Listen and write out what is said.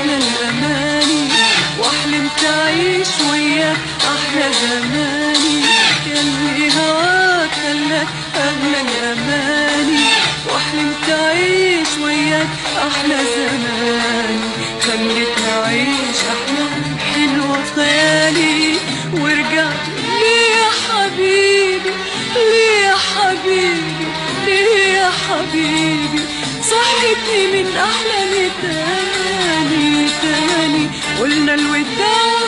أحلى الأماني، وحلمت أعيش وياك أحلى زماني. ياللي هواك خلاك أغلى الأماني، وحلمت أعيش وياك أحلى زماني. خليتني أعيش أحلام حلوة خيالي، ورجعت ليه يا حبيبي، ليه يا حبيبي، ليه يا حبيبي. صحتني من أحلامي تاني تاني، قلنا الوداع